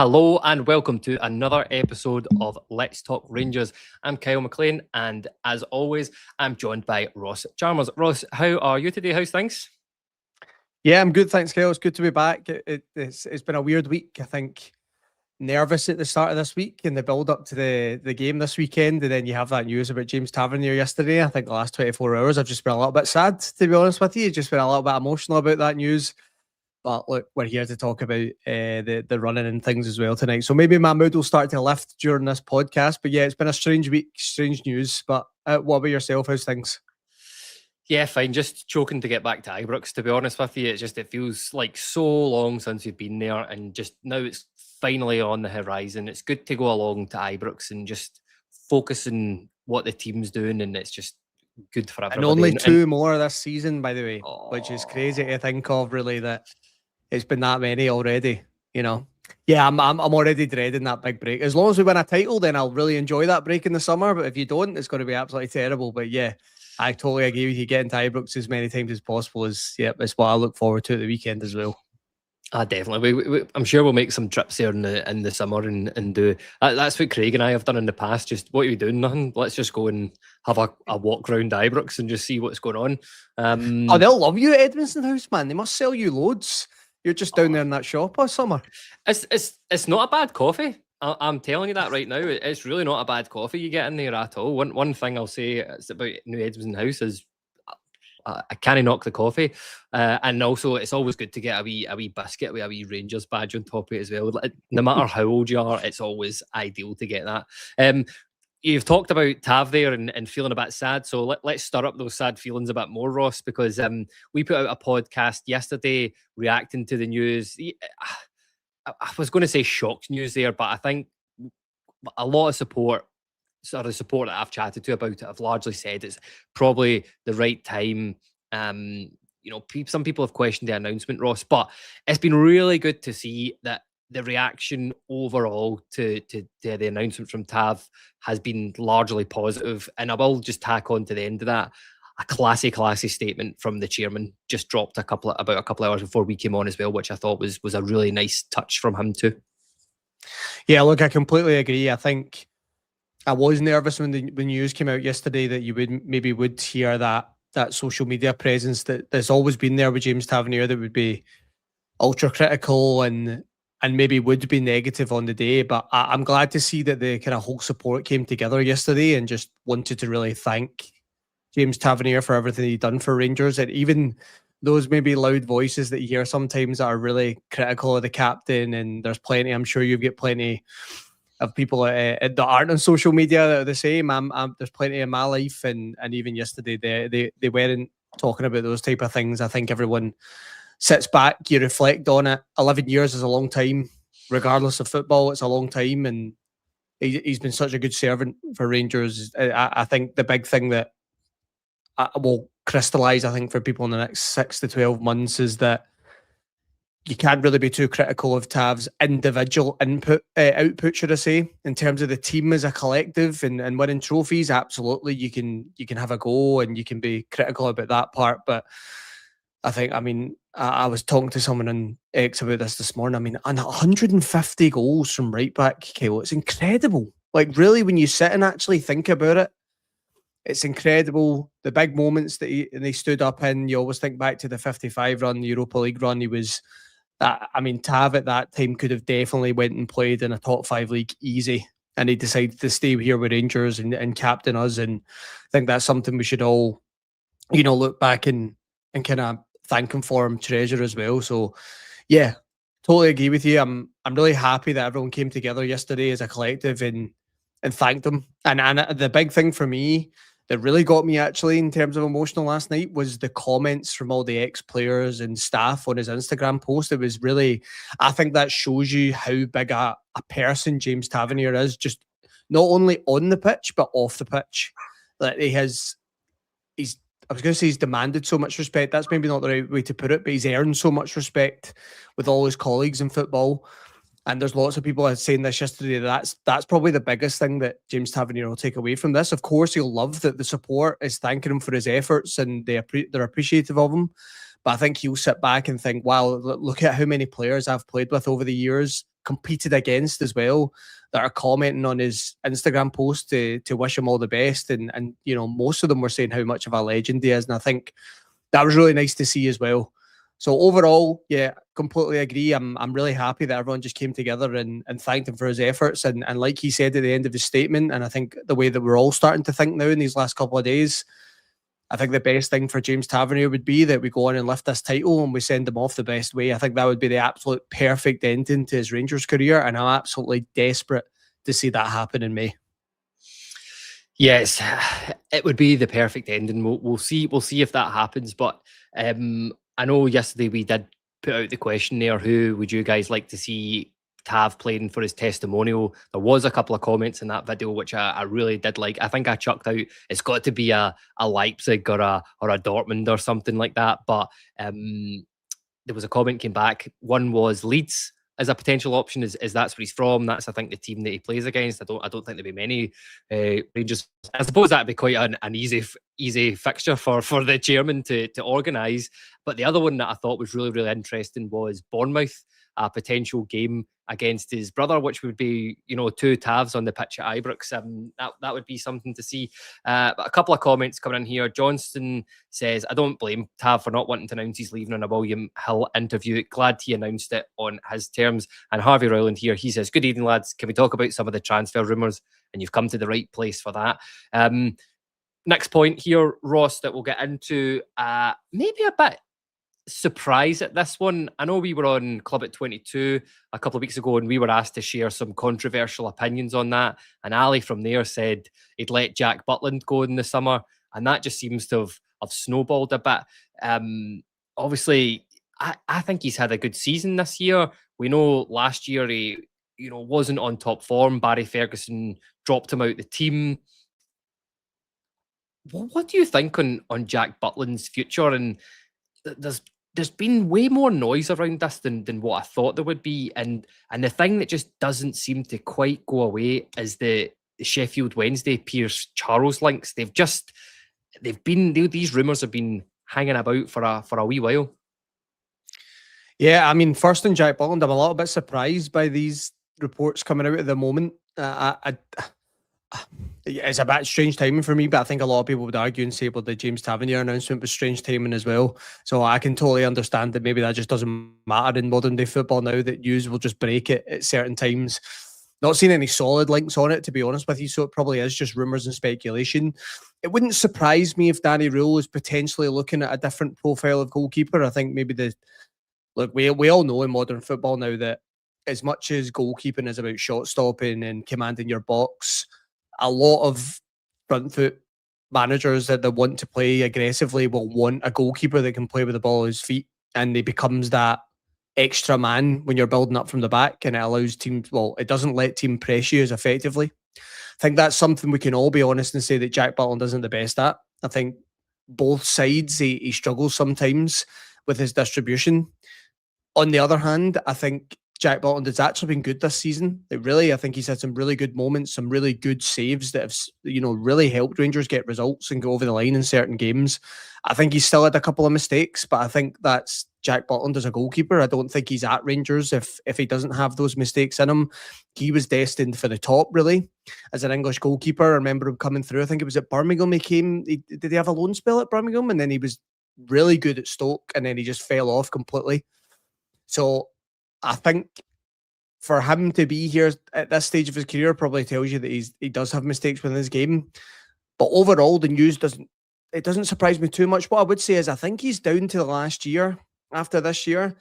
Hello and welcome to another episode of Let's Talk Rangers. I'm Kyle McLean, and as always, I'm joined by Ross Chalmers. Ross, how are you today? How's things? Yeah, I'm good. Thanks, Kyle. It's good to be back. It's been a weird week. I think nervous at the start of this week in the build up to the game this weekend, and then you have that news about James Tavernier yesterday. I think the last 24 hours I've just been a little bit sad, to be honest with you. Just been a little bit emotional about that news. But look, we're here to talk about the running and things as well tonight. So maybe my mood will start to lift during this podcast. But yeah, it's been a strange week, strange news. But what about yourself? How's things? Yeah, fine. Just choking to get back to Ibrox, to be honest with you. It feels like so long since we've been there, and just now it's finally on the horizon. It's good to go along to Ibrox and just focus on what the team's doing, and it's just good for everybody. And only two more this season, by the way, which is crazy Oh. to think of, really, that it's been that many already, you know. Yeah, I'm already dreading that big break. As long as we win a title, then I'll really enjoy that break in the summer. But if you don't, it's going to be absolutely terrible. But yeah, I totally agree with you. Getting to Ibrox as many times as possible is it's what I look forward to at the weekend as well. Definitely. I'm sure we'll make some trips there in the summer and do that's what Craig and I have done in the past. Just what are you doing? Nothing. Let's just go and have a walk around Ibrox and just see what's going on. Oh, they'll love you at Edmondson House, man. They must sell you loads. You're just down there in that shop all summer. It's not a bad coffee. I'm telling you that right now. It's really not a bad coffee you get in there at all. One thing I'll say it's about New Edmondson House is I can't knock the coffee, and also it's always good to get a wee biscuit with a wee Rangers badge on top of it as well. No matter how old you are, it's always ideal to get that. You've talked about Tav there and feeling a bit sad, so let's stir up those sad feelings a bit more, Ross, because we put out a podcast yesterday reacting to the news. I was going to say shocked news there, but I think a lot of support that I've chatted to about it have largely said it's probably the right time. Some people have questioned the announcement, Ross, but it's been really good to see that the reaction overall to the announcement from Tav has been largely positive. And I will just tack on to the end of that. A classy statement from the chairman just dropped about a couple of hours before we came on as well, which I thought was a really nice touch from him too. Yeah, look, I completely agree. I think I was nervous when the news came out yesterday that you would hear that social media presence that's always been there with James Tavernier that would be ultra critical and maybe would be negative on the day. But I'm glad to see that the kind of whole support came together yesterday and just wanted to really thank James Tavernier for everything he'd done for Rangers. And even those maybe loud voices that you hear sometimes that are really critical of the captain, and there's plenty, I'm sure you've got plenty of people that aren't on social media that are the same. There's plenty in my life, and even yesterday they weren't talking about those type of things. I think everyone sits back, you reflect on it. 11 years is a long time, regardless of football. It's a long time, and he's been such a good servant for Rangers. I think the big thing that will crystallise, I think, for people in the next 6 to 12 months is that you can't really be too critical of Tav's individual output, should I say, in terms of the team as a collective and winning trophies. Absolutely, you can have a go and you can be critical about that part. But I was talking to someone on X about this morning. I mean, and 150 goals from right back, Kyle, it's incredible. Like, really, when you sit and actually think about it, it's incredible. The big moments that he stood up in, you always think back to the 55 run, the Europa League run. He was, Tav at that time could have definitely went and played in a top 5 league easy. And he decided to stay here with Rangers and captain us. And I think that's something we should all, look back and kind of thank him for, him treasure as well. So yeah, totally agree with you. I'm really happy that everyone came together yesterday as a collective and thanked him. And the big thing for me that really got me actually in terms of emotional last night was the comments from all the ex-players and staff on his Instagram post. It was really, I think that shows you how big a person James Tavernier is, just not only on the pitch, but off the pitch. That I was going to say he's demanded so much respect. That's maybe not the right way to put it, but he's earned so much respect with all his colleagues in football. And there's lots of people saying this yesterday. That's probably the biggest thing that James Tavernier will take away from this. Of course, he'll love that the support is thanking him for his efforts and they're appreciative of him. But I think he'll sit back and think, wow, look at how many players I've played with over the years, competed against as well, that are commenting on his Instagram post to wish him all the best. And you know, most of them were saying how much of a legend he is. And I think that was really nice to see as well. So overall, yeah, completely agree. I'm really happy that everyone just came together and thanked him for his efforts. And like he said at the end of his statement, and I think the way that we're all starting to think now in these last couple of days, I think the best thing for James Tavernier would be that we go on and lift this title and we send him off the best way. I think that would be the absolute perfect ending to his Rangers career, and I'm absolutely desperate to see that happen in May. Yes, it would be the perfect ending. We'll see. We'll see if that happens. But I know yesterday we did put out the question there: who would you guys like to see Tav playing for his testimonial? There was a couple of comments in that video which I really did like. I think I chucked out, it's got to be a Leipzig or a Dortmund or something like that. But there was a comment came back. One was Leeds as a potential option, is that's where he's from. That's, I think, the team that he plays against. I don't think there'd be many Rangers. I suppose that'd be quite an easy fixture for the chairman to organise. But the other one that I thought was really, really interesting was Bournemouth, a potential game against his brother, which would be, you know, two Tavs on the pitch at Ibrox. That would be something to see. But a couple of comments coming in here. Johnston says, I don't blame Tav for not wanting to announce he's leaving on a William Hill interview. Glad he announced it on his terms. And Harvey Rowland here, he says, good evening, lads. Can we talk about some of the transfer rumours? And you've come to the right place for that. Next point here, Ross, that we'll get into, maybe a bit surprise at this one. I know we were on Club at 22 a couple of weeks ago and we were asked to share some controversial opinions on that, and Ali from there said he'd let Jack Butland go in the summer, and that just seems to have snowballed a bit. Obviously I think he's had a good season this year. We know last year he, you know, wasn't on top form. Barry Ferguson dropped him out the team. What do you think on Jack Butland's future? And there's been way more noise around this than what I thought there would be, and the thing that just doesn't seem to quite go away is the Sheffield Wednesday Pierce Charles links. These rumours have been hanging about for a wee while. Yeah, I mean, first on Jack Butland, I'm a little bit surprised by these reports coming out at the moment. It's a bit strange timing for me, but I think a lot of people would argue and say, well, the James Tavernier announcement was strange timing as well. So I can totally understand that maybe that just doesn't matter in modern day football now, that news will just break it at certain times. Not seeing any solid links on it, to be honest with you, so it probably is just rumours and speculation. It wouldn't surprise me if Danny Rule is potentially looking at a different profile of goalkeeper. I think maybe we all know in modern football now that as much as goalkeeping is about shot stopping and commanding your box, a lot of front foot managers that want to play aggressively will want a goalkeeper that can play with the ball at his feet, and he becomes that extra man when you're building up from the back, and it allows teams, well, it doesn't let team press you as effectively. I think that's something we can all be honest and say that Jack Butland isn't the best at. I think both sides, he struggles sometimes with his distribution. On the other hand, I think Jack Butland has actually been good this season. I think he's had some really good moments, some really good saves that have, you know, really helped Rangers get results and go over the line in certain games. I think he's still had a couple of mistakes, but I think that's Jack Butland as a goalkeeper. I don't think he's at Rangers if he doesn't have those mistakes in him. He was destined for the top, really, as an English goalkeeper. I remember him coming through. I think it was at Birmingham. Did he have a loan spell at Birmingham? And then he was really good at Stoke, and then he just fell off completely. So I think for him to be here at this stage of his career probably tells you that he does have mistakes within his game. But overall, the news doesn't surprise me too much. What I would say is I think he's down to the last year after this year.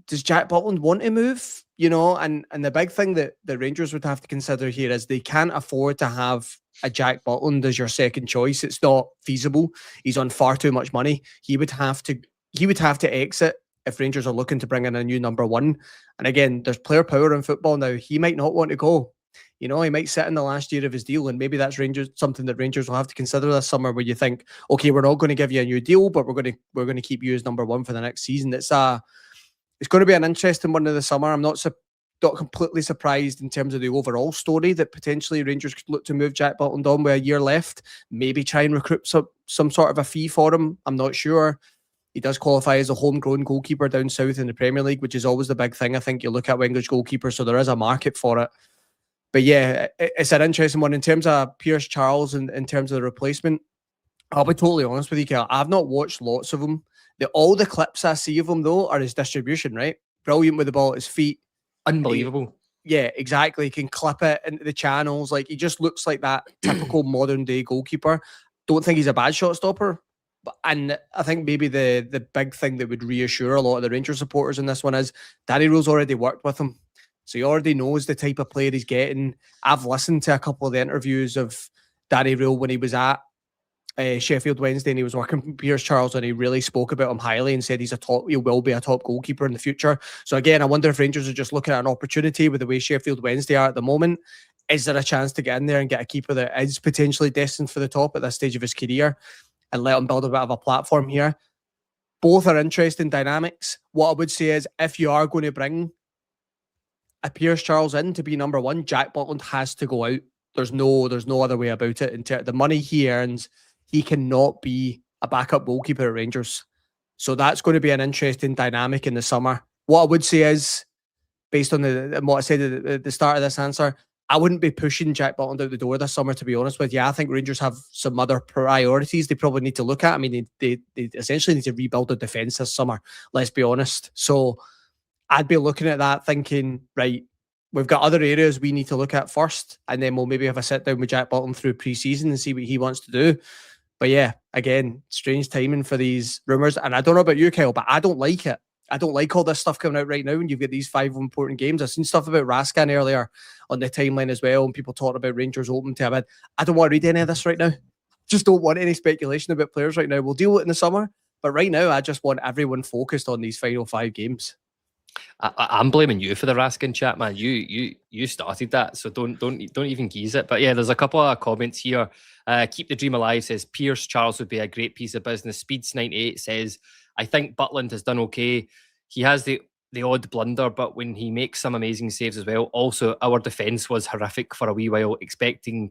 Does Jack Butland want to move? You know, and the big thing that the Rangers would have to consider here is they can't afford to have a Jack Butland as your second choice. It's not feasible. He's on far too much money. He would have to exit if Rangers are looking to bring in a new number one. And again, there's player power in football now. He might not want to go. You know, he might sit in the last year of his deal, and maybe that's something that Rangers will have to consider this summer, where you think, okay, we're not going to give you a new deal, but we're going to keep you as number one for the next season. It's going to be an interesting one in the summer. I'm not completely surprised in terms of the overall story that potentially Rangers could look to move Jack Butland on with a year left, maybe try and recruit some sort of a fee for him. I'm not sure. He does qualify as a homegrown goalkeeper down south in the Premier League, which is always the big thing. I think you look at English goalkeepers, so there is a market for it. But yeah, it's an interesting one. In terms of Pierce Charles and in terms of the replacement, I'll be totally honest with you, Kel. I've not watched lots of him. All the clips I see of him, though, are his distribution, right? Brilliant with the ball at his feet. Unbelievable. Yeah, exactly. He can clip it into the channels. Like, he just looks like that typical modern day goalkeeper. Don't think he's a bad shot stopper. And I think maybe the big thing that would reassure a lot of the Rangers supporters in this one is Danny Rose already worked with him. So he already knows the type of player he's getting. I've listened to a couple of the interviews of Danny Rose when he was at Sheffield Wednesday and he was working with Pierce Charles, and he really spoke about him highly and said he will be a top goalkeeper in the future. So again, I wonder if Rangers are just looking at an opportunity with the way Sheffield Wednesday are at the moment. Is there a chance to get in there and get a keeper that is potentially destined for the top at this stage of his career and let him build a bit of a platform here? Both are interesting dynamics. What I would say is, if you are going to bring a Pierce Charles in to be number one, Jack Butland has to go out. There's no other way about it. The money he earns, he cannot be a backup goalkeeper at Rangers. So that's going to be an interesting dynamic in the summer. What I would say is, based on what I said at the start of this answer, I wouldn't be pushing Jack Butland out the door this summer, to be honest with you. I think Rangers have some other priorities they probably need to look at. I mean, they essentially need to rebuild the defence this summer, let's be honest. So I'd be looking at that thinking, right, we've got other areas we need to look at first, and then we'll maybe have a sit down with Jack Butland through pre-season and see what he wants to do. But yeah, again, strange timing for these rumours. And I don't know about you, Kyle, but I don't like it. I don't like all this stuff coming out right now when you've got these 5 important games. I've seen stuff about Raskin earlier on the timeline as well, and people talking about Rangers open to a bid. I don't want to read any of this right now. Just don't want any speculation about players right now. We'll deal with it in the summer. But right now, I just want everyone focused on these final 5 games. I'm blaming you for the Raskin chat, man. You started that, so don't even geese it. But yeah, there's a couple of comments here. Keep the Dream Alive says Pierce Charles would be a great piece of business. Speeds98 says, I think Butland has done okay. He has the odd blunder, but when he makes some amazing saves as well. Also, our defence was horrific for a wee while, expecting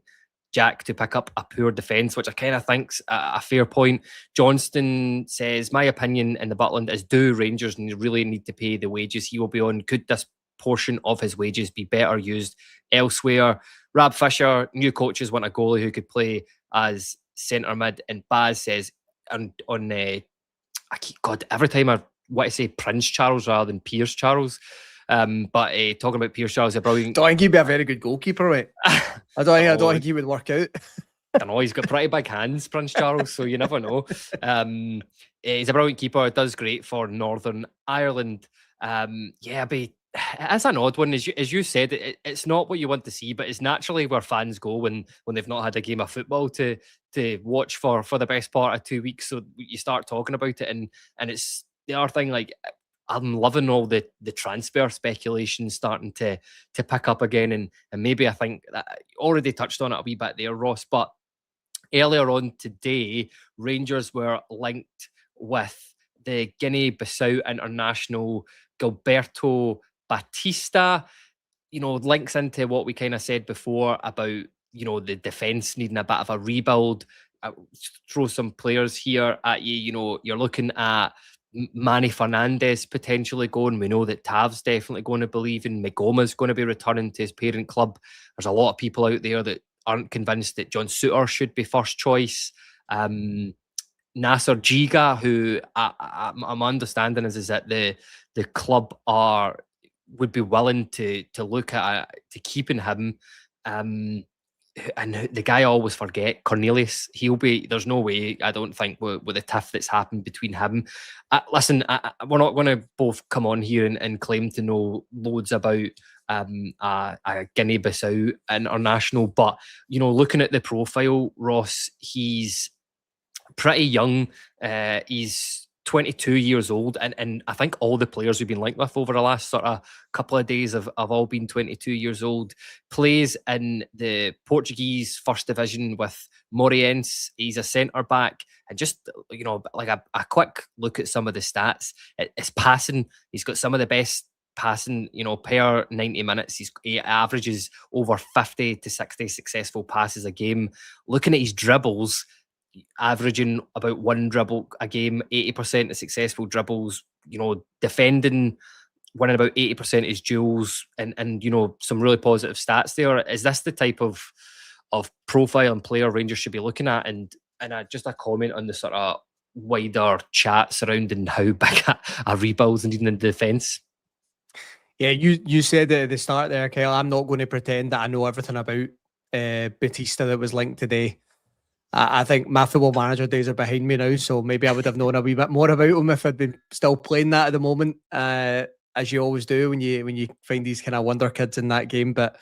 Jack to pick up a poor defence, which I kind of think's a fair point. Johnston says, my opinion in the Butland is, do Rangers really need to pay the wages he will be on? Could this portion of his wages be better used elsewhere? Rab Fisher, new coaches want a goalie who could play as centre mid. And Baz says, God, every time I want to say Prince Charles rather than Pierce Charles. But talking about Pierce Charles, a brilliant. Don't think he'd be a very good goalkeeper, mate. I don't think he would work out. I know he's got pretty big hands, Prince Charles, so you never know. He's a brilliant keeper. Does great for Northern Ireland. Yeah, but it's an odd one, as you said. It's not what you want to see, but it's naturally where fans go when they've not had a game of football to watch for the best part of 2 weeks. So you start talking about it, and it's the other thing. Like, I'm loving all the transfer speculation starting to pick up again, and maybe I think that already touched on it a wee bit there, Ross. But earlier on today, Rangers were linked with the Guinea-Bissau international Gilberto Batista. Links into what we kind of said before about the defence needing a bit of a rebuild. Throw some players here at you. You're looking at Manny Fernandez potentially going. We know that Tav's definitely going to believe in. Migoma's going to be returning to his parent club. There's a lot of people out there that aren't convinced that John Souttar should be first choice. Nasser Giga, who I'm understanding is that the club would be willing to look at to keeping him. And the guy I always forget, Cornelius, there's no way, I don't think, with the tiff that's happened between him. Listen, we're not going to both come on here and claim to know loads about a Guinea-Bissau international, but, looking at the profile, Ross, he's pretty young. He's 22 years old, and I think all the players we've been linked with over the last sort of couple of days have all been 22 years old. Plays in the Portuguese First Division with Moreirense. He's a centre back, and just like a quick look at some of the stats. It's passing. He's got some of the best passing, per 90 minutes. He averages over 50 to 60 successful passes a game. Looking at his dribbles, averaging about 1 dribble a game, 80% of successful dribbles, defending, winning about 80% of his duels, and some really positive stats there. Is this the type of profile and player Rangers should be looking at? And just a comment on the sort of wider chat surrounding how big a rebuild's needing in defence. Yeah, you said at the start there, Kyle, I'm not going to pretend that I know everything about Batista that was linked today. I think my Football Manager days are behind me now, so maybe I would have known a wee bit more about him if I'd been still playing that at the moment, as you always do when you find these kind of wonder kids in that game. But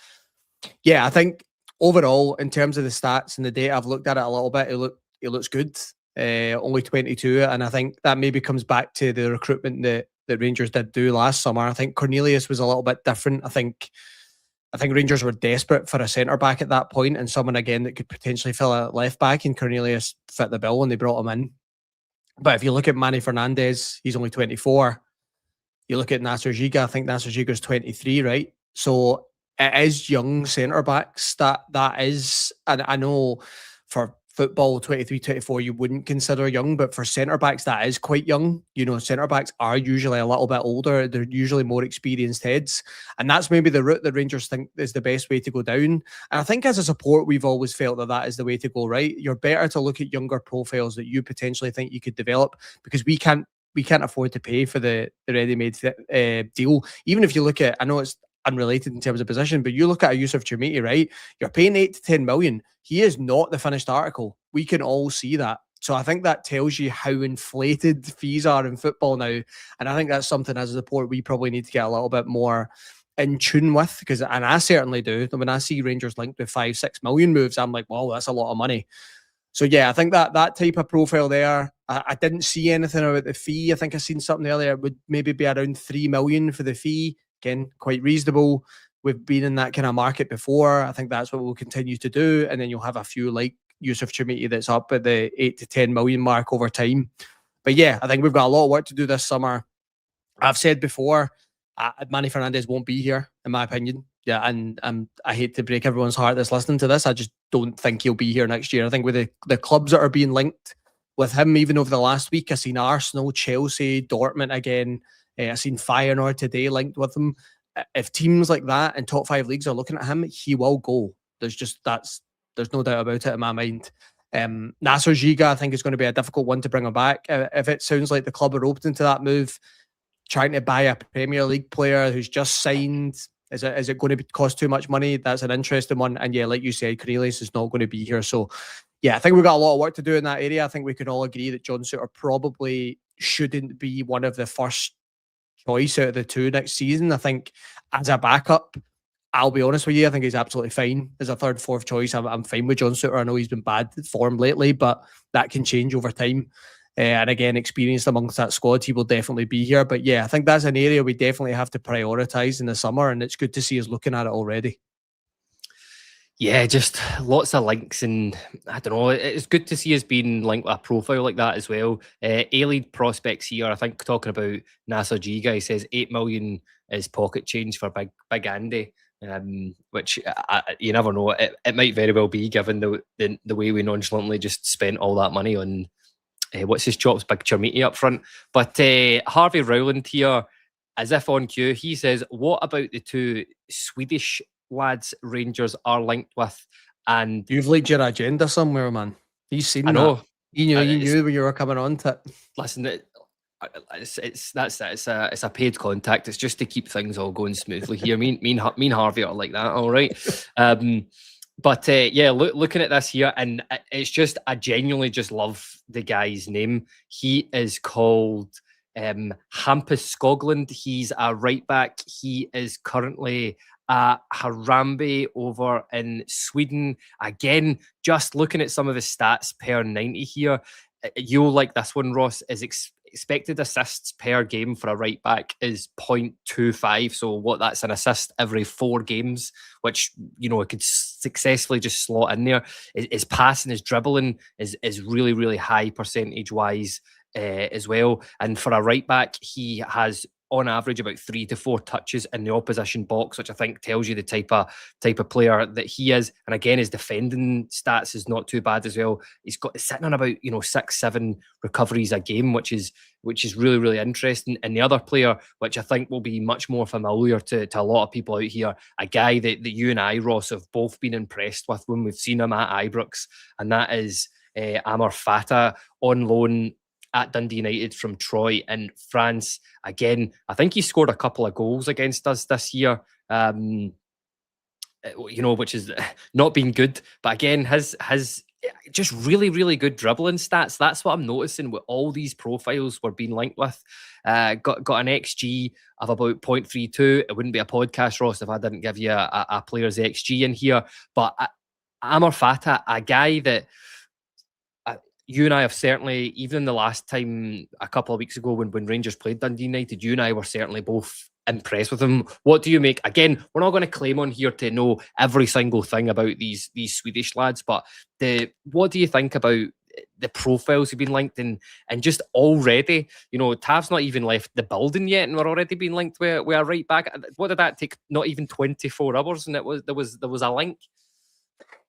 yeah, I think overall, in terms of the stats and the data, I've looked at it a little bit. It looks good. Only 22, and I think that maybe comes back to the recruitment that Rangers did do last summer. I think Cornelius was a little bit different. I think Rangers were desperate for a centre back at that point, and someone again that could potentially fill a left back, and Cornelius fit the bill and they brought him in. But if you look at Manny Fernandez, he's only 24. You look at Nasser Giga, I think Nasser Giga's 23, right? So it is young centre backs that is, and I know for football 23, 24 you wouldn't consider young, but for centre backs that is quite young. Centre backs are usually a little bit older. They're usually more experienced heads, and that's maybe the route that Rangers think is the best way to go down. And I think as a support we've always felt that is the way to go, right? You're better to look at younger profiles that you potentially think you could develop, because we can't afford to pay for the ready-made deal. Even if you look at, I know it's unrelated in terms of position, but you look at a Yusuf Chermiti, right? You're paying 8 to 10 million. He is not the finished article. We can all see that. So I think that tells you how inflated fees are in football now. And I think that's something as a support we probably need to get a little bit more in tune with, and I certainly do. When I see Rangers linked with 5-6 million moves, I'm like, wow, that's a lot of money. So yeah, I think that type of profile there, I didn't see anything about the fee. I think I seen something earlier. It would maybe be around 3 million for the fee. Again, quite reasonable. We've been in that kind of market before. I think that's what we'll continue to do. And then you'll have a few like Yusuf Chermiti that's up at the 8 to 10 million mark over time. But yeah, I think we've got a lot of work to do this summer. I've said before, Manny Fernandez won't be here, in my opinion. Yeah, and I hate to break everyone's heart that's listening to this. I just don't think he'll be here next year. I think with the clubs that are being linked with him, even over the last week, I've seen Arsenal, Chelsea, Dortmund again. I've seen Feyenoord today linked with him. If teams like that in top 5 leagues are looking at him, he will go. There's no doubt about it in my mind. Nasser Giga, I think, is going to be a difficult one to bring him back. If it sounds like the club are open to that move, trying to buy a Premier League player who's just signed, is it going to cost too much money? That's an interesting one. And yeah, like you said, Cornelius is not going to be here. So yeah, I think we've got a lot of work to do in that area. I think we can all agree that John Souttar probably shouldn't be one of the first choice out of the two next season. I think as a backup, I'll be honest with you, I think he's absolutely fine as a third, fourth choice. I'm fine with John Souttar. I know he's been bad form lately, but that can change over time. And again, experienced amongst that squad, he will definitely be here. But yeah, I think that's an area we definitely have to prioritise in the summer, and it's good to see us looking at it already. Yeah, just lots of links, and I don't know, it's good to see us being linked with a profile like that as well. A-League prospects here, I think, talking about Nasser Giga, he says 8 million is pocket change for Big Andy, which you never know. It might very well be, given the way we nonchalantly just spent all that money on, what's his chops, Big Chermiti up front. But Harvey Rowland here, as if on cue, he says, what about the 2 Swedish lads Rangers are linked with? And you've leaked your agenda somewhere, man. He's seen I know. That. You knew when you were coming on to it. Listen, it's a paid contact. It's just to keep things all going smoothly here. Me and Harvey are like that, all right. But yeah, looking at this here, and it's just, I genuinely just love the guy's name. He is called Hampus Skoglund. He's a right back. He is currently Harambe over in Sweden. Again, just looking at some of his stats per 90 here, you'll like this one, Ross. Is expected assists per game for a right back is 0.25. So what, that's an assist every 4 games, which, it could successfully just slot in there. His passing, his dribbling is really, really high percentage wise as well. And for a right back, he has on average about 3 to 4 touches in the opposition box, which I think tells you the type of player that he is. And again, his defending stats is not too bad as well. He's sitting on about 6-7 recoveries a game, which is really, really interesting. And the other player, which I think will be much more familiar to a lot of people out here, a guy that you and I, Ross, have both been impressed with when we've seen him at Ibrox, and that is Amar Fatah, on loan at Dundee United from Troyes in France. Again, I think he scored a couple of goals against us this year, which is not been good. But again, his just really, really good dribbling stats. That's what I'm noticing with all these profiles we're being linked with. Got an XG of about 0.32. It wouldn't be a podcast, Ross, if I didn't give you a player's XG in here. But Amar Fatah, a guy that you and I have certainly, even in the last time a couple of weeks ago when Rangers played Dundee United, you and I were certainly both impressed with him. What do you make? Again, we're not going to claim on here to know every single thing about these Swedish lads, but what do you think about the profiles who've been linked and just already, Tav's not even left the building yet and we're already being linked with a right back. What did that take? Not even 24 hours and there was a link.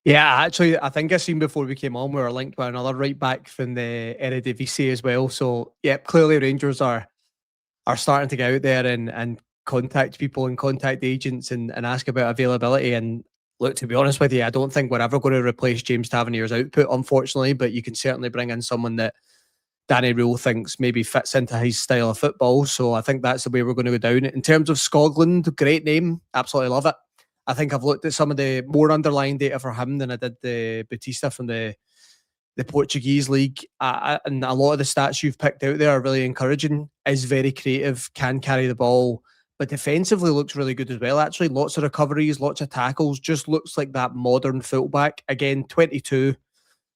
Yeah, actually, I think I seen before we came on, we were linked with another right back from the Eredivisie as well. So, yeah, clearly Rangers are starting to get out there and contact people and contact agents and ask about availability. And look, to be honest with you, I don't think we're ever going to replace James Tavernier's output, unfortunately, but you can certainly bring in someone that Danny Rule thinks maybe fits into his style of football. So I think that's the way we're going to go down. In terms of Skoglund, great name, absolutely love it. I think I've looked at some of the more underlying data for him than I did the Batista from the Portuguese league. And a lot of the stats you've picked out there are really encouraging. Is very creative, can carry the ball, but defensively looks really good as well. Actually, lots of recoveries, lots of tackles, just looks like that modern fullback. Again, 22,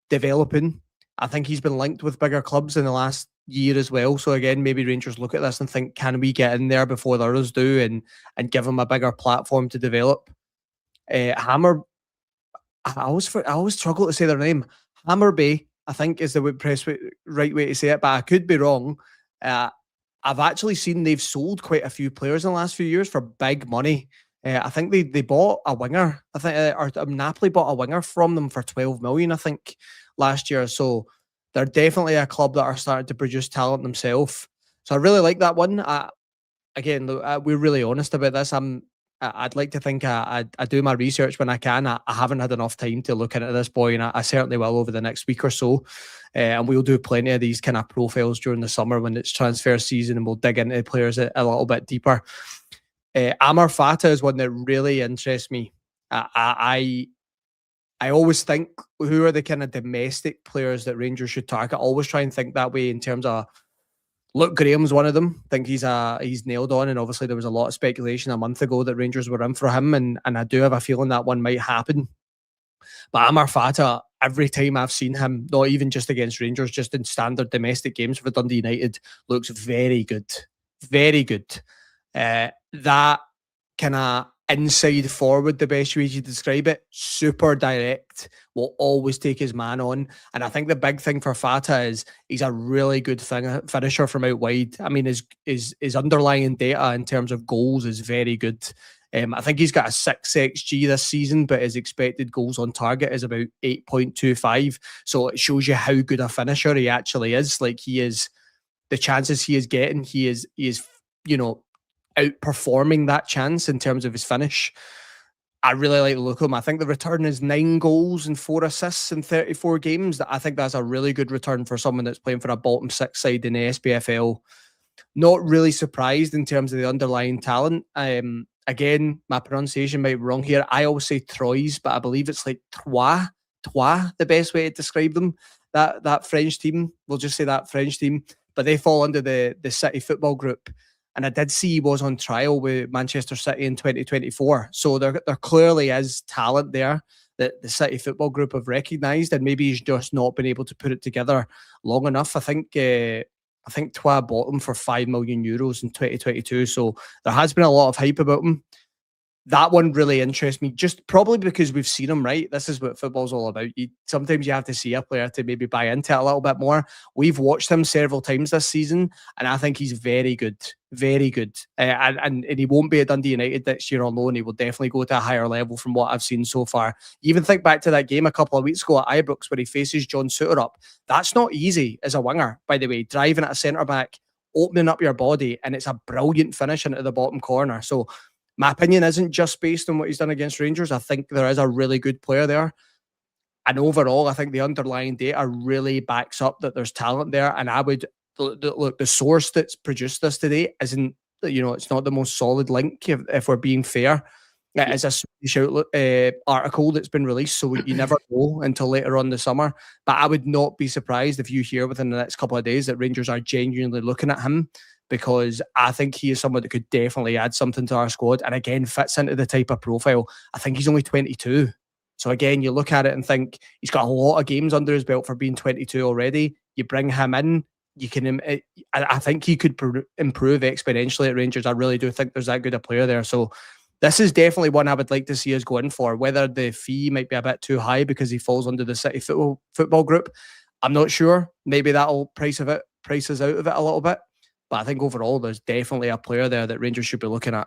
developing. I think he's been linked with bigger clubs in the last year as well. So again, maybe Rangers look at this and think, can we get in there before the others do and give him a bigger platform to develop? Hammer, I always struggle to say their name. Hammarby, I think is the right way to say it, but I could be wrong. I've actually seen they've sold quite a few players in the last few years for big money. I think they bought a winger. I think or Napoli bought a winger from them for 12 million, I think, last year. So they're definitely a club that are starting to produce talent themselves. So I really like that one. Again, we're really honest about this. I'd like to think I do my research when I can. I haven't had enough time to look into this boy, and I certainly will over the next week or so. And we'll do plenty of these kind of profiles during the summer when it's transfer season, and we'll dig into the players a little bit deeper. Amar Fatah is one that really interests me. I always think, who are the kind of domestic players that Rangers should target? I always try and think that way in terms of, Luke Graham's one of them. I think he's nailed on, and obviously there was a lot of speculation a month ago that Rangers were in for him, and I do have a feeling that one might happen. But Amar Fatah, every time I've seen him, not even just against Rangers, just in standard domestic games for Dundee United, looks very good. Very good. That kind of inside forward, the best way to describe it, super direct, will always take his man on. And I think the big thing for Fatah is he's a really good finisher from out wide. I mean, his underlying data in terms of goals is very good. I think he's got a 6 XG this season, but his expected goals on target is about 8.25. So it shows you how good a finisher he actually is. Like, he is, the chances he is getting, he is outperforming that chance in terms of his finish. I really like the look of him. I think the return is 9 goals and 4 assists in 34 games. I think that's a really good return for someone that's playing for a bottom 6 side in the SPFL. Not really surprised in terms of the underlying talent. Again, my pronunciation might be wrong here. I always say Troyes, but I believe it's like Troyes, the best way to describe them. That French team, we'll just say that French team, but they fall under the City Football Group. And I did see he was on trial with Manchester City in 2024. So there clearly is talent there that the City Football Group have recognised, and maybe he's just not been able to put it together long enough. I think Troyes bought him for €5 million in 2022. So there has been a lot of hype about him. that one really interests me, just probably because we've seen him, right? This is what football's all about. Sometimes you have to see a player to maybe buy into it a little bit more. We've watched him several times this season, and I think he's very good, very good. And he won't be at Dundee United next year on loan. He will definitely go to a higher level from what I've seen so far. Even think back to that game a couple of weeks ago at Ibrox where he faces John Souttar up. That's not easy as a winger, by the way, driving at a centre-back, opening up your body, and it's a brilliant finish into the bottom corner. So my opinion isn't just based on what he's done against Rangers. I think there is a really good player there. And overall, I think the underlying data really backs up that there's talent there. And I would look, the source that's produced this today isn't, it's not the most solid link if we're being fair. It is a Swedish article that's been released, so you never know until later on the summer. But I would not be surprised if you hear within the next couple of days that Rangers are genuinely looking at him, because I think he is someone that could definitely add something to our squad and again fits into the type of profile. I think he's only 22. So again, you look at it and think he's got a lot of games under his belt for being 22 already. You bring him in, I think he could improve exponentially at Rangers. I really do think there's that good a player there. So this is definitely one I would like to see us go in for. Whether the fee might be a bit too high because he falls under the City football group, I'm not sure. Maybe that'll price us out of it a little bit. But I think overall, there's definitely a player there that Rangers should be looking at.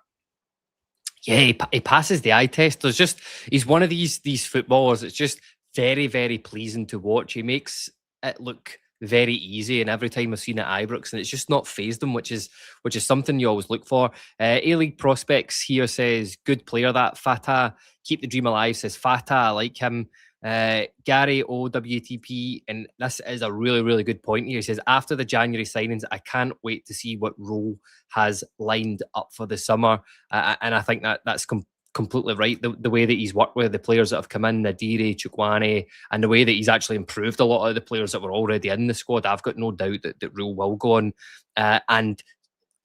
Yeah, he passes the eye test. He's one of these footballers. It's just very, very pleasing to watch. He makes it look very easy, and every time I've seen it at Ibrox, and it's just not phased him, which is something you always look for. A-League Prospects here says, good player that, Fatah. Keep the dream alive, says Fatah. I like him. Gary OWTP, and this is a really, really good point here. He says, after the January signings, I can't wait to see what role has lined up for the summer. And I think that's completely right. The way that he's worked with the players that have come in, Nadiri, Chukwane, and the way that he's actually improved a lot of the players that were already in the squad, I've got no doubt that Rule will go on. And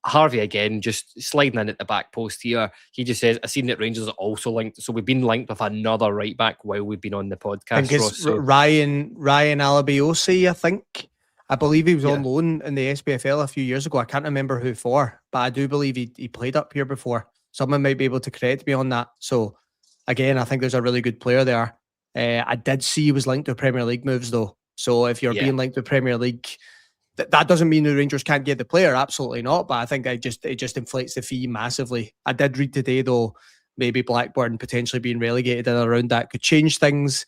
Harvey again, just sliding in at the back post here. He just says, I've seen that Rangers are also linked. So we've been linked with another right back while we've been on the podcast. I think it's Ryan Alabiosi, I think. I believe he was on loan in the SPFL a few years ago. I can't remember who for, but I do believe he played up here before. Someone might be able to correct me on that. So again, I think there's a really good player there. I did see he was linked to Premier League moves though. So if you're being linked to Premier League, that doesn't mean the Rangers can't get the player. Absolutely not. But I think it just inflates the fee massively. I did read today though, maybe Blackburn potentially being relegated and around that could change things.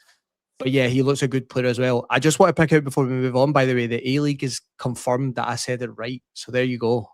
But yeah, he looks a good player as well. I just want to pick out before we move on, by the way, the A-League is confirmed that I said it right. So there you go.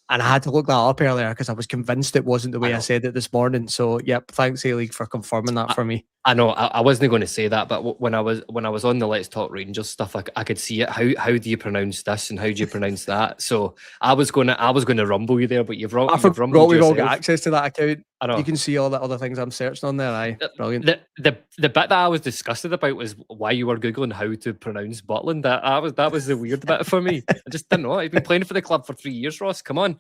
And I had to look that up earlier because I was convinced it wasn't the way I said it this morning. So, yep, thanks A-League for confirming that for me. I know I wasn't going to say that, but when I was on the Let's Talk Rangers stuff, I could see it. How do you pronounce this and how do you pronounce that? So I was going to rumble you there, but you've rumbled yourself. We've all got access to that account. I know. You can see all the other things I'm searching on there. Aye, brilliant. The bit that I was disgusted about was why you were googling how to pronounce Butland. That was the weird bit for me. I just didn't know. He's been playing for the club for 3 years, Ross. Come on.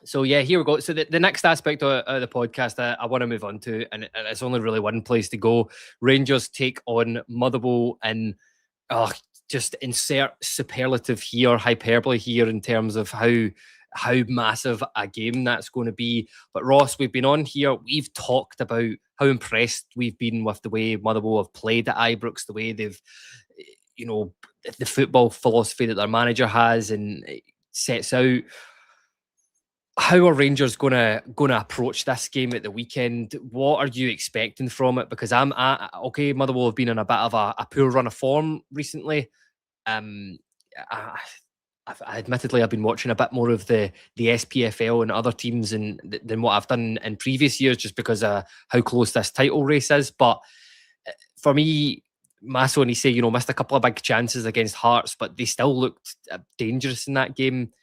So yeah, here we go. So the next aspect of the podcast I want to move on to, and it's only really one place to go. Rangers take on Motherwell, and just insert superlative here, hyperbole here in terms of how massive a game that's going to be. But Ross, we've been on here, we've talked about how impressed we've been with the way Motherwell have played at Ibrox, the way they've, the football philosophy that their manager has and sets out. How are Rangers gonna approach this game at the weekend? What are you expecting from it? Because Motherwell have been in a bit of a poor run of form recently. Admittedly, I've been watching a bit more of the SPFL and other teams than what I've done in previous years, just because of how close this title race is. But for me, Masso and Issei, missed a couple of big chances against Hearts, but they still looked dangerous in that game.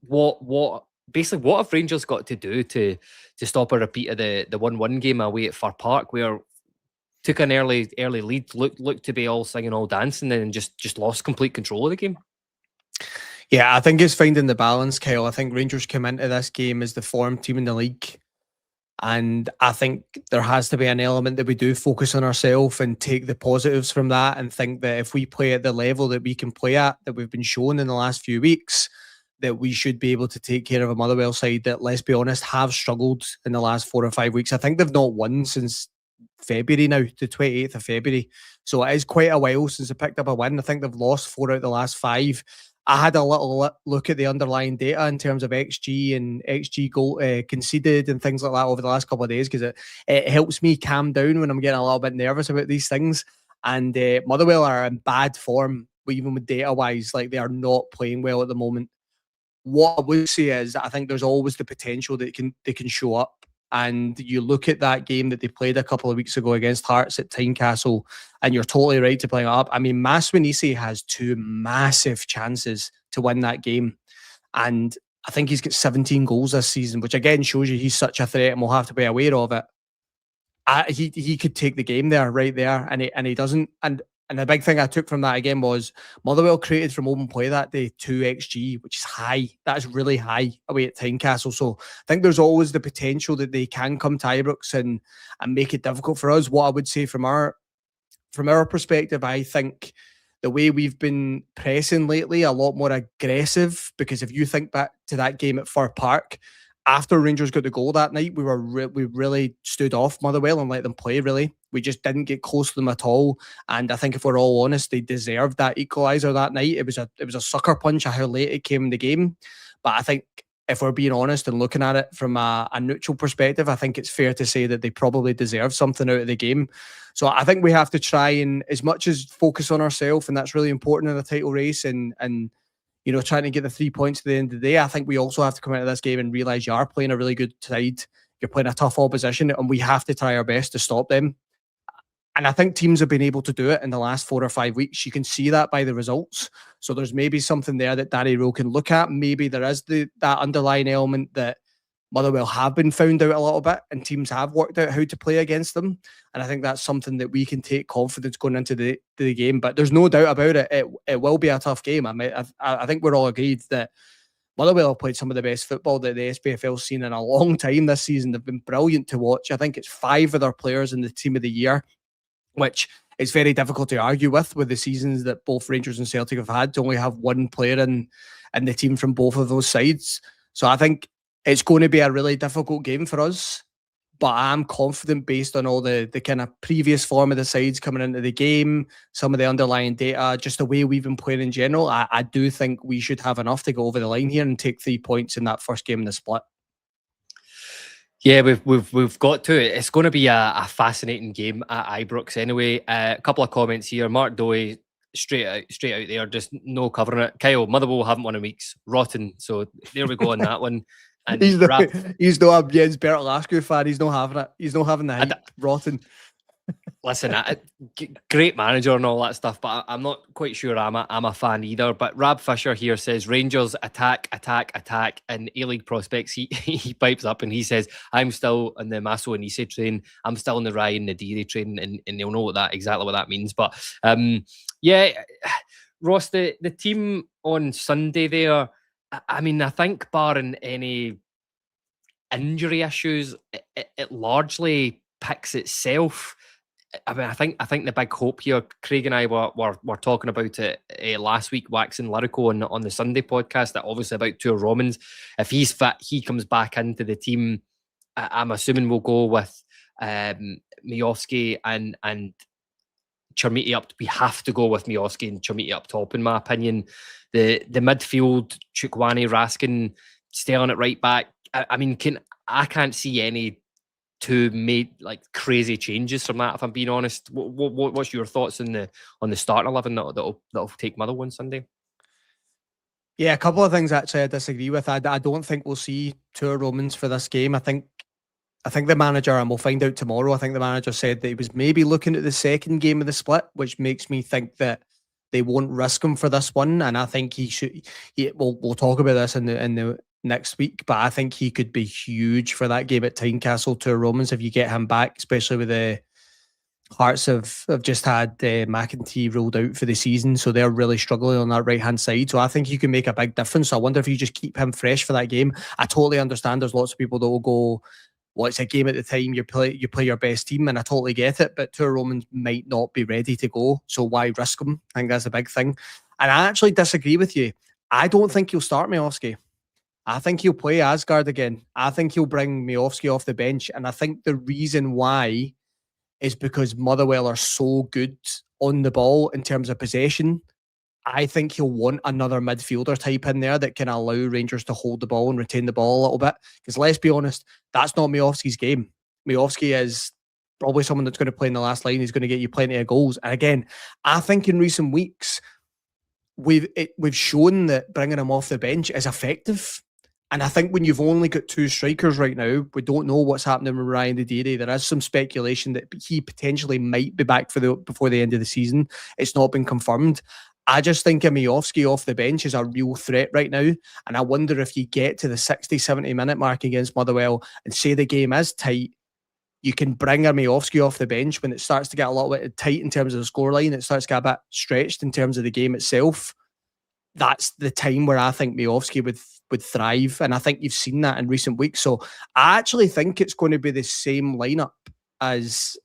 What have Rangers got to do to stop a repeat of the 1-1 game away at Fir Park, where took an early lead, looked to be all singing, all dancing, and just lost complete control of the game? Yeah, I think it's finding the balance, Kyle. I think Rangers come into this game as the form team in the league. And I think there has to be an element that we do focus on ourselves and take the positives from that and think that if we play at the level that we can play at, that we've been shown in the last few weeks, that we should be able to take care of a Motherwell side that, let's be honest, have struggled in the last 4 or 5 weeks. I think they've not won since February now, the 28th of February. So it is quite a while since they picked up a win. I think they've lost 4 out of the last 5. I had a little look at the underlying data in terms of XG and XG goal conceded and things like that over the last couple of days, because it helps me calm down when I'm getting a little bit nervous about these things. And Motherwell are in bad form, even with data-wise. Like, they are not playing well at the moment. What I would say is I think there's always the potential that they can show up. And you look at that game that they played a couple of weeks ago against Hearts at Tynecastle, and you're totally right to bring it up. I mean, Maswinisi has 2 massive chances to win that game. And I think he's got 17 goals this season, which again shows you he's such a threat, and we'll have to be aware of it. He could take the game there, right there, and he doesn't. And the big thing I took from that again was Motherwell created from open play that day 2 XG, which is high. That is really high away at Tynecastle. So I think there's always the potential that they can come to Ibrox and make it difficult for us. What I would say from our perspective, I think the way we've been pressing lately, a lot more aggressive, because if you think back to that game at Fir Park, after Rangers got the goal that night, we really stood off Motherwell and let them play, really. We just didn't get close to them at all. And I think if we're all honest, they deserved that equaliser that night. It was a sucker punch of how late it came in the game. But I think if we're being honest and looking at it from a neutral perspective, I think it's fair to say that they probably deserve something out of the game. So I think we have to try and, as much as focus on ourselves, and that's really important in a title race, and trying to get the 3 points at the end of the day, I think we also have to come into this game and realise you are playing a really good side. You're playing a tough opposition, and we have to try our best to stop them. And I think teams have been able to do it in the last 4 or 5 weeks. You can see that by the results. So there's maybe something there that Danny Rowe can look at. Maybe there is that underlying element that Motherwell have been found out a little bit, and teams have worked out how to play against them. And I think that's something that we can take confidence going into the game. But there's no doubt about it. It will be a tough game. I think we're all agreed that Motherwell have played some of the best football that the SPFL's seen in a long time this season. They've been brilliant to watch. I think it's 5 of their players in the team of the year, which is very difficult to argue with the seasons that both Rangers and Celtic have had, to only have 1 player in the team from both of those sides. So I think it's going to be a really difficult game for us, but I'm confident based on all the kind of previous form of the sides coming into the game, some of the underlying data, just the way we've been playing in general. I do think we should have enough to go over the line here and take 3 points in that first game in the split. Yeah, we've got to. It's going to be a fascinating game at Ibrox anyway. A couple of comments here. Mark Dowie, straight out there, just no covering it. Kyle, Motherwell haven't won in weeks. Rotten. So there we go on that one. And he's not a Jens Bertolasko fan. He's not having it. He's not having the hype. Rotten. Listen, great manager and all that stuff, but I'm not quite sure I'm a fan either. But Rab Fisher here says Rangers attack, and A-League prospects. He pipes up and he says, I'm still in the Maswinisi train. I'm still in the Ryan Nadiri train, and they'll know exactly what that means. But yeah, Ross, the team on Sunday there, I mean, I think barring any injury issues, it largely picks itself. I mean, I think the big hope here, Craig and I were talking about it last week, waxing lyrical on the Sunday podcast, that obviously about Tuur Romans. If he's fit, he comes back into the team. I'm assuming we'll go with Miovski and Chermiti up. We have to go with Miovski and Chermiti up top, in my opinion. The midfield, Chukwani, Raskin, Sterling at right back. I mean, I can't see any to make like crazy changes from that, if I'm being honest. What's your thoughts on the starting 11 that'll take Motherwell on Sunday? Yeah, a couple of things actually I disagree with. I don't think we'll see Tuur Romans for this game. I think the manager, and we'll find out tomorrow, I think the manager said that he was maybe looking at the second game of the split, which makes me think that they won't risk him for this one. And I think he should. We'll talk about this in the next week, but I think he could be huge for that game at Tynecastle. Tuur Romans, if you get him back, especially with the Hearts have just had McEntee ruled out for the season, so they're really struggling on that right hand side. So I think he can make a big difference. So I wonder if you just keep him fresh for that game. I totally understand there's lots of people that will go, well, it's a game at the time, you play your best team, and I totally get it, but Tuur Romans might not be ready to go, so why risk him? I think that's a big thing. And I actually disagree with you. I don't think he'll start Miovski. I think he'll play Asgard again. I think he'll bring Miovski off the bench. And I think the reason why is because Motherwell are so good on the ball in terms of possession. I think he'll want another midfielder type in there that can allow Rangers to hold the ball and retain the ball a little bit. Because let's be honest, that's not Miovski's game. Miovski is probably someone that's going to play in the last line. He's going to get you plenty of goals. And again, I think in recent weeks, we've shown that bringing him off the bench is effective. And I think when you've only got two strikers right now, we don't know what's happening with Ryan Nadiri. There is some speculation that he potentially might be back before the end of the season. It's not been confirmed. I just think Miovski off the bench is a real threat right now. And I wonder if you get to the 60, 70 minute mark against Motherwell and say the game is tight, you can bring Miovski off the bench when it starts to get a little bit tight in terms of the scoreline. It starts to get a bit stretched in terms of the game itself. That's the time where I think Miovski would thrive. And I think you've seen that in recent weeks. So I actually think it's going to be the same lineup as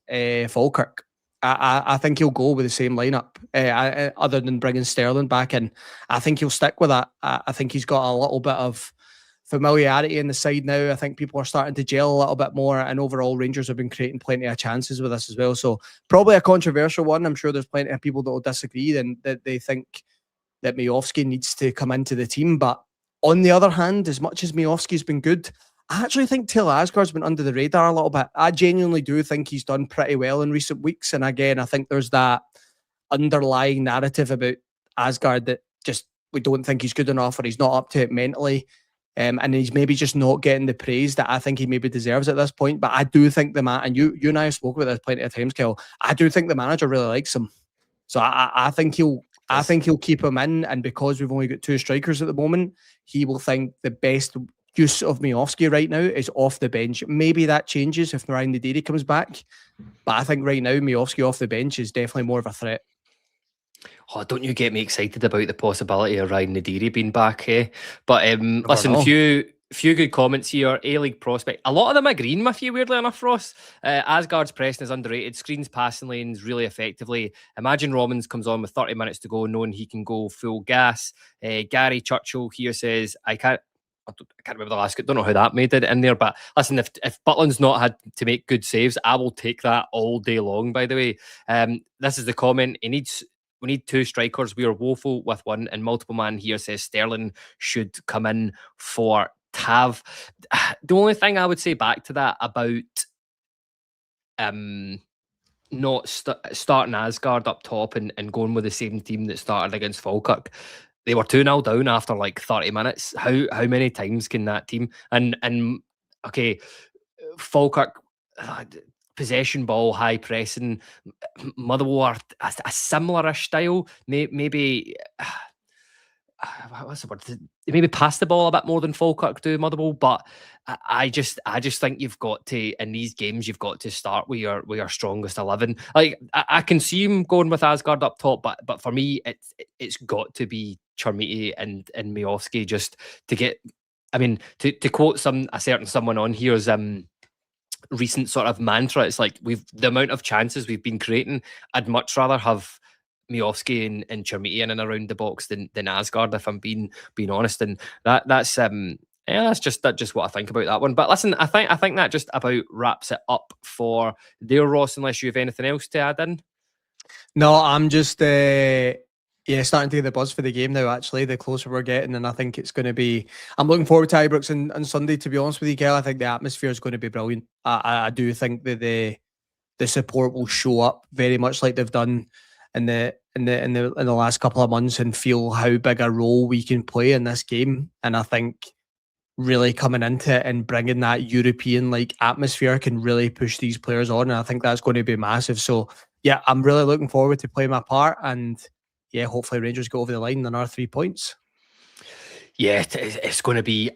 Falkirk. I think he'll go with the same lineup, other than bringing Sterling back in. I think he'll stick with that. I think he's got a little bit of familiarity in the side now. I think people are starting to gel a little bit more, and overall Rangers have been creating plenty of chances with this as well. So probably a controversial one. I'm sure there's plenty of people that will disagree and that they think that Miovski needs to come into the team. But on the other hand, as much as Miovski's been good, I actually think Taylor Asgard's been under the radar a little bit. I genuinely do think he's done pretty well in recent weeks. And again, I think there's that underlying narrative about Asgard that just we don't think he's good enough or he's not up to it mentally. And he's maybe just not getting the praise that I think he maybe deserves at this point. But I do think and you and I have spoken about this plenty of times, Kel. I do think the manager really likes him. So I think he'll keep him in, and because we've only got two strikers at the moment, he will think the best use of Miovski right now is off the bench. Maybe that changes if Ryan Nadiri comes back, but I think right now Miovski off the bench is definitely more of a threat. Oh, don't you get me excited about the possibility of Ryan Nadiri being back, eh? But listen, few good comments here. A-League prospect. A lot of them agreeing with you, weirdly enough, Ross. Asgard's pressing is underrated. Screens passing lanes really effectively. Imagine Robbins comes on with 30 minutes to go, knowing he can go full gas. Gary Churchill here says, I can't remember the last. Don't know how that made it in there. But listen, if Butland's not had to make good saves, I will take that all day long. By the way, this is the comment. We need two strikers. We are woeful with one. And multiple man here says Sterling should come in for Tav. The only thing I would say back to that about not starting Asgard up top and going with the same team that started against Falkirk. They were 2-0 down after like 30 minutes. How many times can that team and okay, Falkirk possession ball, high pressing. Motherwell are a similar-ish style. Maybe what's the word? Maybe pass the ball a bit more than Falkirk do, Motherwell. But I just think you've got to, in these games, you've got to start with your strongest 11. Like I can see him going with Asgard up top, but for me, it's got to be Chermiti and Miovski just to get. I mean, to quote a certain someone on here's recent sort of mantra, it's like the amount of chances we've been creating, I'd much rather have Miovski and Chermiti in and around the box than Asgard, if I'm being honest. And that's just what I think about that one. But listen, I think that just about wraps it up for there, Ross, unless you have anything else to add in. No, I'm just starting to get the buzz for the game now, actually, the closer we're getting. And I think it's going to be... I'm looking forward to Ibrox on Sunday, to be honest with you, Kel. I think the atmosphere is going to be brilliant. I do think that the support will show up very much like they've done in the last couple of months, and feel how big a role we can play in this game. And I think really coming into it and bringing that European like atmosphere can really push these players on. And I think that's going to be massive. So yeah, I'm really looking forward to playing my part, and yeah, hopefully Rangers go over the line on our 3 points. Yeah, it's going to be,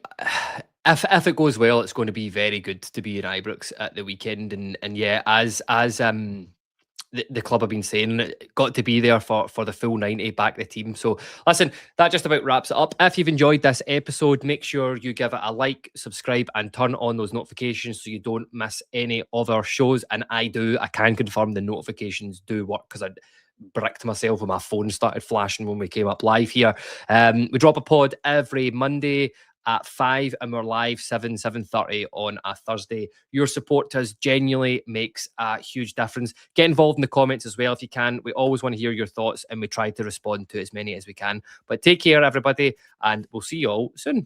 if it goes well, it's going to be very good to be in Ibrox at the weekend. And yeah, as the club have been saying, got to be there for the full 90, back the team. So listen, that just about wraps it up. If you've enjoyed this episode, make sure you give it a like, subscribe, and turn on those notifications so you don't miss any other shows. And I can confirm the notifications do work, because bricked myself when my phone started flashing when we came up live here. We drop a pod every Monday at 5 and we're live 7:30 on a Thursday. Your support to us genuinely makes a huge difference. Get involved in the comments as well if you can. We always want to hear your thoughts and we try to respond to as many as we can. But take care, everybody, and we'll see you all soon.